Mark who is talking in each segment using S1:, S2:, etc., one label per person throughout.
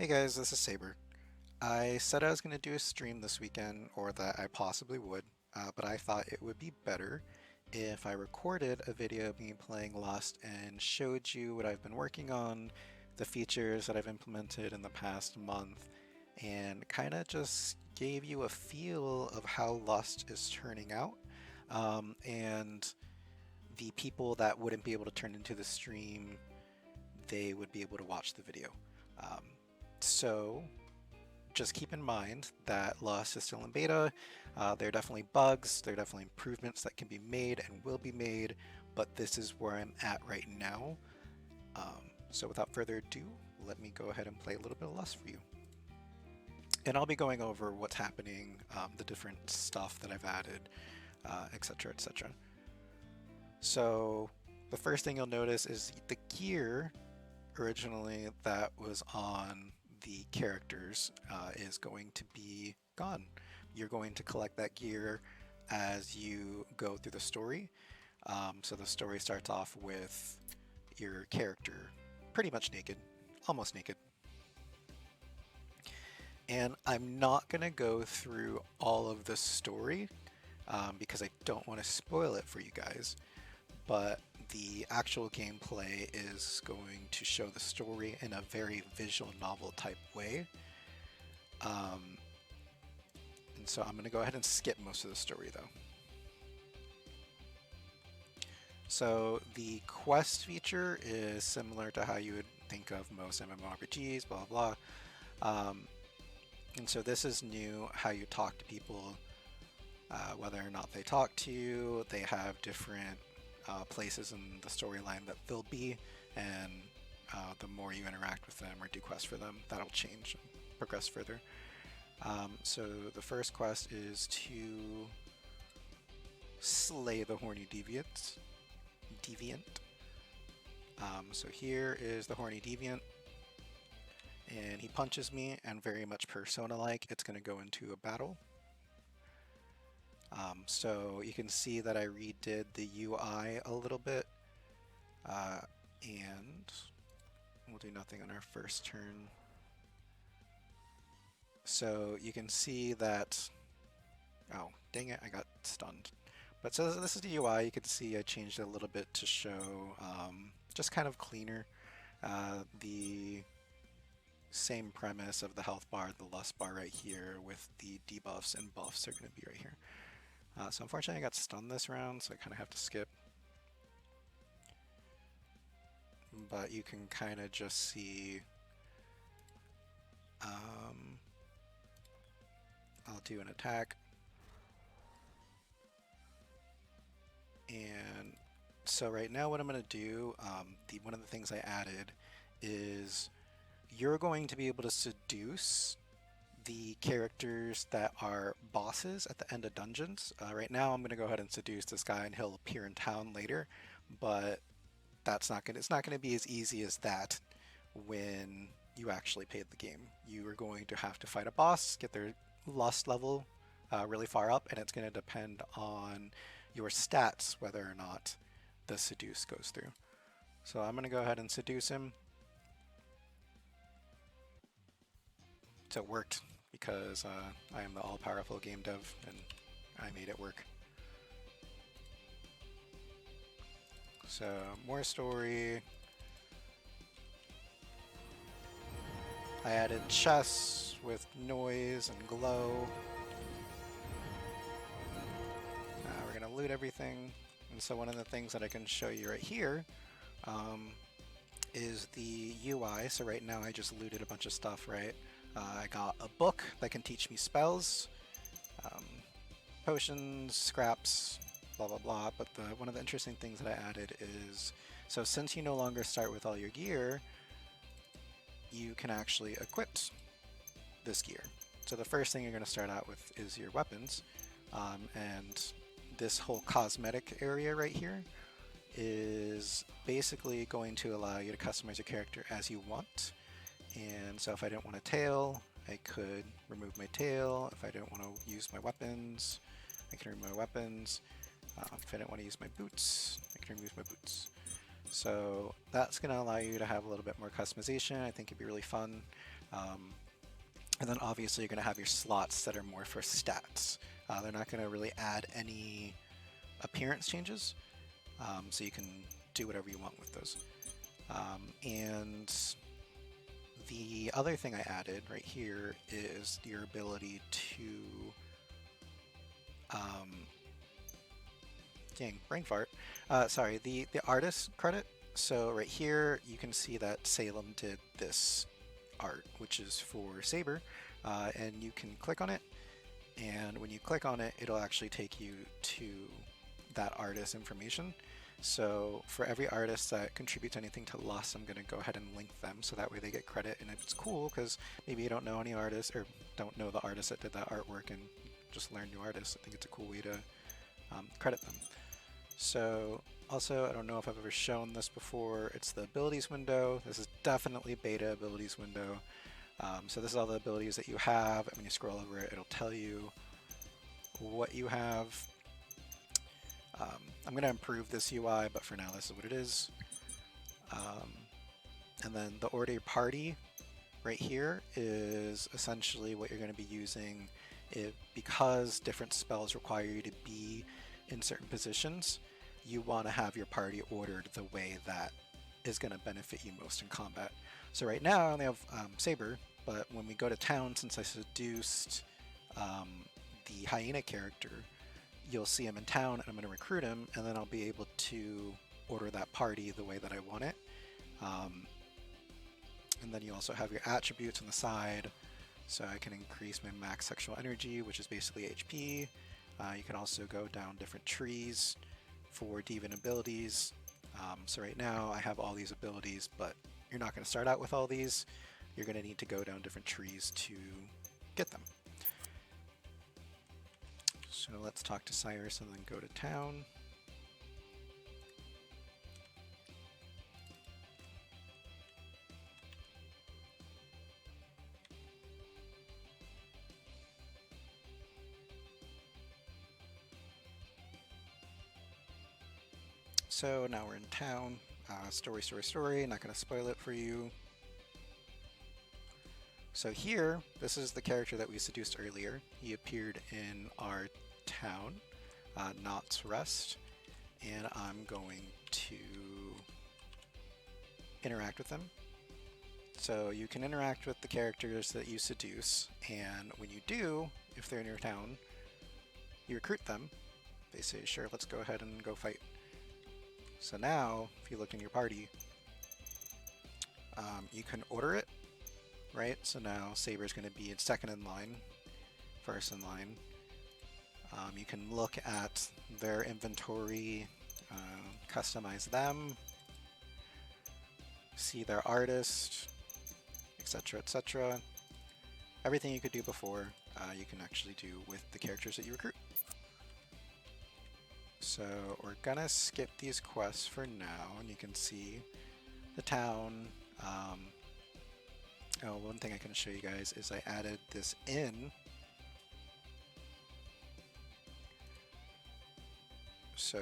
S1: Hey guys, this is Saber. I said I was going to do a stream this weekend, or that I possibly would, but I thought it would be better if I recorded a video of me playing Lost and showed you what I've been working on, the features that I've implemented in the past month, and kind of just gave you a feel of how Lost is turning out, and the people that wouldn't be able to turn into the stream, they would be able to watch the video. Um, so just keep in mind that Lost is still in beta. There are definitely bugs, there are definitely improvements that can be made and will be made, but this is where I'm at right now. So without further ado, let me go ahead and play a little bit of Lost for you. And I'll be going over what's happening, the different stuff that I've added, etc. etc. So the first thing you'll notice is the gear originally that was on the characters is going to be gone. You're going to collect that gear as you go through the story. So the story starts off with your character pretty much naked, almost naked. And I'm not going to go through all of the story because I don't want to spoil it for you guys. But the actual gameplay is going to show the story in a very visual novel type way. Um, and so I'm going to go ahead and skip most of the story though. So the quest feature is similar to how you would think of most MMORPGs, blah blah blah. And so this is new, how you talk to people, whether or not they talk to you. They have different places in the storyline that they'll be, and the more you interact with them or do quests for them, that'll change and progress further. So the first quest is to slay the horny deviant. So here is the horny deviant, and he punches me, and very much Persona-like, it's going to go into a battle. So you can see that I redid the UI a little bit, and we'll do nothing on our first turn. So you can see that, oh dang it, I got stunned. But so this is the UI. You can see I changed it a little bit to show just kind of cleaner. The same premise of the health bar, the lust bar right here, with the debuffs and buffs are going to be right here. So unfortunately I got stunned this round, so I kind of have to skip. But you can kind of just see, I'll do an attack. And so right now what I'm going to do, one of the things I added is you're going to be able to seduce the characters that are bosses at the end of dungeons. Right now I'm going to go ahead and seduce this guy and he'll appear in town later, but it's not going to be as easy as that when you actually pay the game. You are going to have to fight a boss, get their lust level really far up, and it's going to depend on your stats whether or not the seduce goes through. So I'm going to go ahead and seduce him. So it worked because I am the all-powerful game dev and I made it work. So more story. I added chests with noise and glow. We're gonna loot everything. And so one of the things that I can show you right here is the UI. So right now I just looted a bunch of stuff, right? I got a book that can teach me spells, potions, scraps, blah blah blah. But one of the interesting things that I added is, so since you no longer start with all your gear, you can actually equip this gear. So the first thing you're going to start out with is your weapons, and this whole cosmetic area right here is basically going to allow you to customize your character as you want. And so if I didn't want a tail, I could remove my tail. If I didn't want to use my weapons, I can remove my weapons. If I didn't want to use my boots, I can remove my boots. So that's going to allow you to have a little bit more customization. I think it'd be really fun. And then obviously you're going to have your slots that are more for stats. They're not going to really add any appearance changes, so you can do whatever you want with those. And the other thing I added right here is your ability to, dang, brain fart. Sorry, the artist credit. So right here you can see that Salem did this art, which is for Saber, and you can click on it, and when you click on it, it'll actually take you to that artist information. So for every artist that contributes anything to Lust, I'm going to go ahead and link them so that way they get credit. And it's cool because maybe you don't know any artists or don't know the artist that did that artwork and just learn new artists. I think it's a cool way to credit them. So also, I don't know if I've ever shown this before, it's the abilities window. This is definitely beta abilities window. So this is all the abilities that you have. When you scroll over it, it'll tell you what you have. I'm going to improve this UI, but for now this is what it is. And then the order party right here is essentially what you're going to be using because different spells require you to be in certain positions. You want to have your party ordered the way that is going to benefit you most in combat. So right now I only have Saber, but when we go to town, since I seduced the hyena character, you'll see him in town and I'm going to recruit him, and then I'll be able to order that party the way that I want it. And then you also have your attributes on the side, so I can increase my max sexual energy, which is basically HP. You can also go down different trees for Divan abilities. So right now I have all these abilities, but you're not going to start out with all these. You're going to need to go down different trees to get them. So let's talk to Cyrus and then go to town. So now we're in town. Story. Not going to spoil it for you. So here, this is the character that we seduced earlier. He appeared in our town, Knott's Rest, and I'm going to interact with them. So you can interact with the characters that you seduce, and when you do, if they're in your town, you recruit them. They say, sure, let's go ahead and go fight. So now, if you look in your party, you can order it, right? So now Saber's going to be in second in line, first in line. You can look at their inventory, customize them, see their artist, etc., etc. Everything you could do before, you can actually do with the characters that you recruit. So we're gonna skip these quests for now, and you can see the town. Oh, one thing I can show you guys is I added this inn. So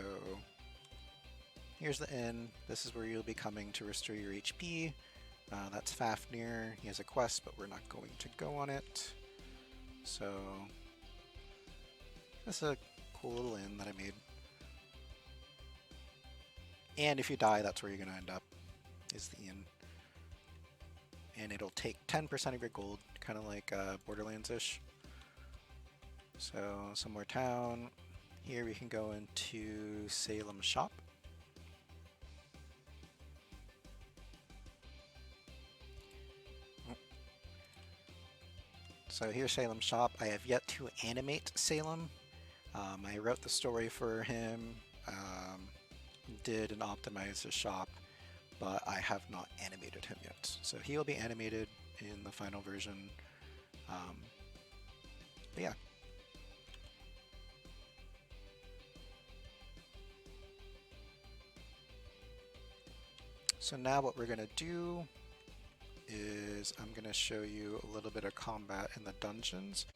S1: here's the inn. This is where you'll be coming to restore your HP. That's Fafnir. He has a quest, but we're not going to go on it. So that's a cool little inn that I made. And if you die, that's where you're going to end up, is the inn. And it'll take 10% of your gold, kind of like Borderlands-ish. So, some more town. Here we can go into Salem Shop. So here's Salem Shop. I have yet to animate Salem. I wrote the story for him, did and optimized his shop, but I have not animated him yet. So he will be animated in the final version. But yeah. So now what we're going to do is I'm going to show you a little bit of combat in the dungeons.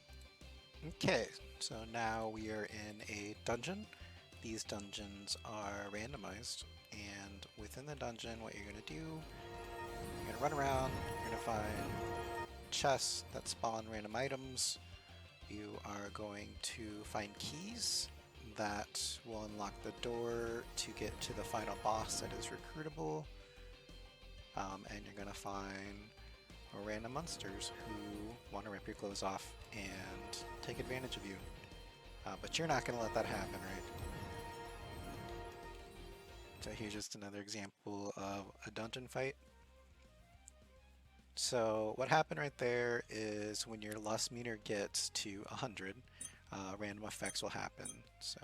S1: Okay, so now we are in a dungeon. These dungeons are randomized, and within the dungeon what you're going to do, you're going to run around, you're going to find chests that spawn random items. You are going to find keys that will unlock the door to get to the final boss that is recruitable. And you're going to find random monsters who want to rip your clothes off and take advantage of you. But you're not going to let that happen, right? So here's just another example of a dungeon fight. So what happened right there is when your lust meter gets to 100, random effects will happen. So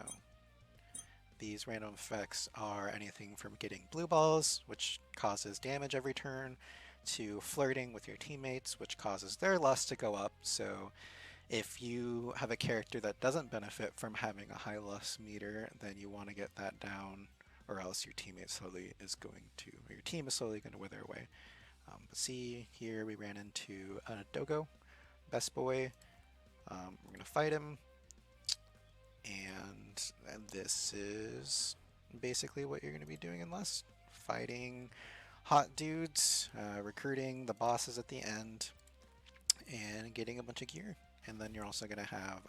S1: these random effects are anything from getting blue balls, which causes damage every turn, to flirting with your teammates, which causes their lust to go up. So if you have a character that doesn't benefit from having a high lust meter, then you want to get that down, or else your teammate slowly is going to, or your team is slowly going to wither away. But see, here we ran into a Dogo, best boy. We're going to fight him, and this is basically what you're going to be doing in Lust. Fighting hot dudes, recruiting the bosses at the end, and getting a bunch of gear. And then you're also going to have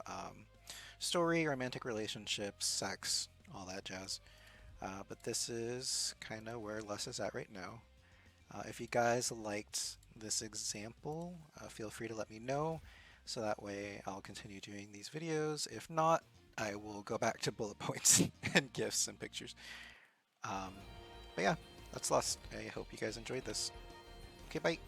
S1: story, romantic relationships, sex, all that jazz. But this is kind of where Lust is at right now. If you guys liked this example, feel free to let me know, so that way I'll continue doing these videos. If not, I will go back to bullet points and GIFs and pictures. But yeah, that's Lust. I hope you guys enjoyed this. Okay, bye!